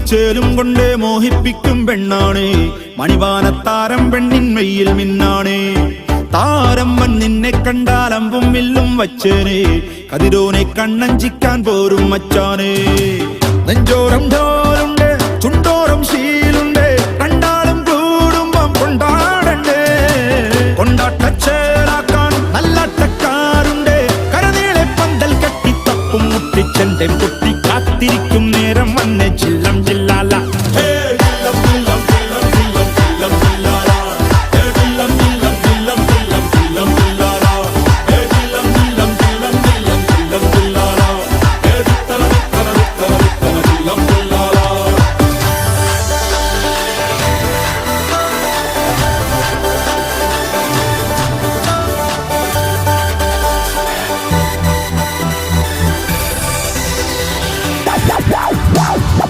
മണിച്ചേലും കൊണ്ടേ മോഹിപ്പിക്കും പെണ്ണാണ്. മണിവാനത്താരം പെണ്ണിൻ മെയ്യിൽ മിന്നാണ്. താരമ്മൻ നിന്നെ കണ്ടാൽ അമ്പും വില്ലും വച്ചേനെ. കതിരോനെ കണ്ണഞ്ചിക്കാൻ പോരും മച്ചാനെ. നെഞ്ചോരം